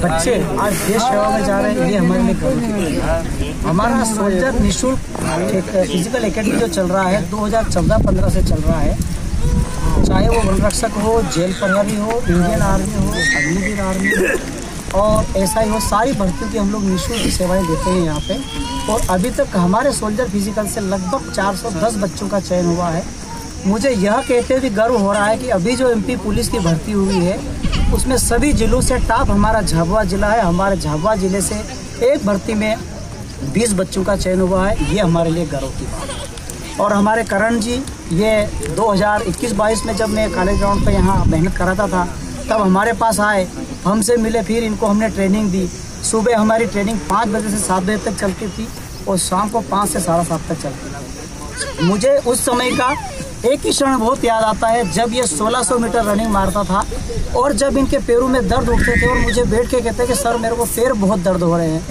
बच्चे आज देश सेवा में जा रहे हैं, ये हमारे लिए गर्व की बात है। हमारा सोल्जर निःशुल्क फिजिकल एकेडमी जो चल रहा है 2014-15 से चल रहा है, चाहे वो वन रक्षक हो, जेल प्रहरी हो, इंडियन आर्मी हो, अग्निवीर आर्मी हो और ऐसा ही हो, सारी भर्तियों की हम लोग निःशुल्क सेवाएं देते हैं यहाँ पे। और अभी तक हमारे सोल्जर फिजिकल से लगभग 410 बच्चों का चयन हुआ है। मुझे यह कहते हुए गर्व हो रहा है कि अभी जो एमपी पुलिस की भर्ती हुई है उसमें सभी जिलों से टॉप हमारा झाबुआ जिला है। हमारे झाबुआ जिले से एक भर्ती में 20 बच्चों का चयन हुआ है, ये हमारे लिए गर्व की बात है। और हमारे करण जी, ये 2021-22 में जब मैं कॉलेज ग्राउंड पर यहाँ मेहनत कराता था तब हमारे पास आए, हमसे मिले, फिर इनको हमने ट्रेनिंग दी। सुबह हमारी ट्रेनिंग 5 बजे से 7 बजे तक चलती थी और शाम को 5 से 7:30 तक चलती थी। मुझे उस समय का एक ही क्षण बहुत याद आता है जब ये 1600 मीटर रनिंग मारता था और जब इनके पैरों में दर्द उठते थे और मुझे बैठ के कहते कि सर मेरे को पैर बहुत दर्द हो रहे हैं।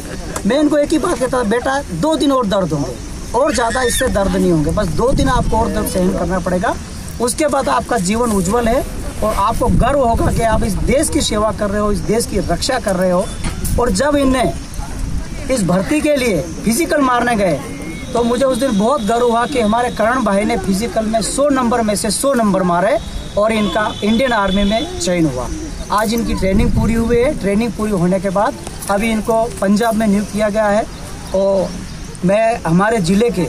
मैं इनको एक ही बात कहता था, बेटा 2 दिन और दर्द होंगे और ज़्यादा इससे दर्द नहीं होंगे, बस 2 दिन आपको और दर्द सहन करना पड़ेगा, उसके बाद आपका जीवन उज्जवल है और आपको गर्व होगा कि आप इस देश की सेवा कर रहे हो, इस देश की रक्षा कर रहे हो। और जब इनने इस भर्ती के लिए फिजिकल मारने गए तो मुझे उस दिन बहुत गर्व हुआ कि हमारे करण भाई ने फिजिकल में 100 नंबर में से 100 नंबर मारे और इनका इंडियन आर्मी में चयन हुआ। आज इनकी ट्रेनिंग पूरी हुई है। ट्रेनिंग पूरी होने के बाद अभी इनको पंजाब में नियुक्त किया गया है। और मैं हमारे ज़िले के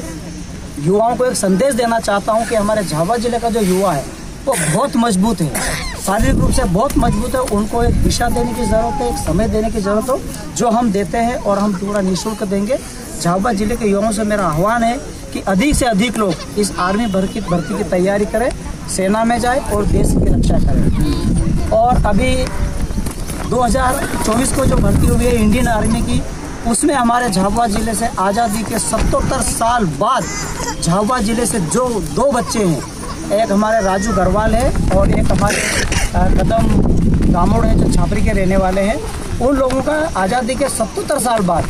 युवाओं को एक संदेश देना चाहता हूं कि हमारे झाबुआ ज़िले का जो युवा है वो बहुत मजबूत है, शारीरिक रूप से बहुत मजबूत है। उनको एक दिशा देने की ज़रूरत है, एक समय देने की ज़रूरत हो, जो हम देते हैं और हम पूरा निःशुल्क देंगे। झाबुआ जिले के युवाओं से मेरा आह्वान है कि अधिक से अधिक लोग इस आर्मी भर्ती की तैयारी करें, सेना में जाए और देश की रक्षा करें। और अभी 2024 को जो भर्ती हुई है इंडियन आर्मी की, उसमें हमारे झाबुआ जिले से आज़ादी के 77 साल बाद झाबुआ जिले से जो 2 बच्चे हैं, एक हमारे राजू गढ़वाल है और एक हमारे कदम दामोड़ है जो छापरी के रहने वाले हैं, उन लोगों का आज़ादी के 77 साल बाद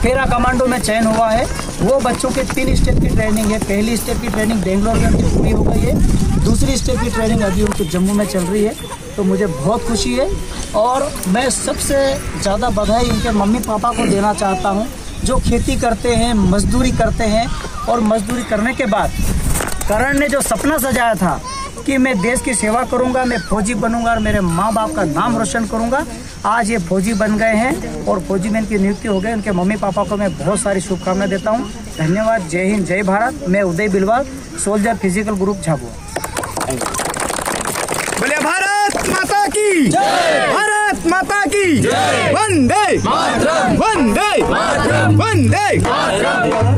पैरा कमांडो में चयन हुआ है। वो बच्चों के 3 स्टेप की ट्रेनिंग है। पहली स्टेप की ट्रेनिंग बेंगलोर में उनकी पूरी हो गई है, दूसरी स्टेप की ट्रेनिंग अभी उनकी जम्मू में चल रही है। तो मुझे बहुत खुशी है और मैं सबसे ज़्यादा बधाई उनके मम्मी पापा को देना चाहता हूँ जो खेती करते हैं, मजदूरी करते हैं और मजदूरी करने के बाद करण ने जो सपना सजाया था कि मैं देश की सेवा करूंगा, मैं फौजी बनूंगा और मेरे माँ बाप का नाम रोशन करूंगा, आज ये फौजी बन गए हैं और फौजी में इनकी नियुक्ति हो गई। उनके मम्मी पापा को मैं बहुत सारी शुभकामनाएं देता हूं। धन्यवाद। जय हिंद, जय भारत। मैं Uday Bilwal, soldier physical group Jhabua. बोले भारत माता की जय, भारत माता की जय, वंदे मातरम, वंदे मातरम, वंदे मातरम।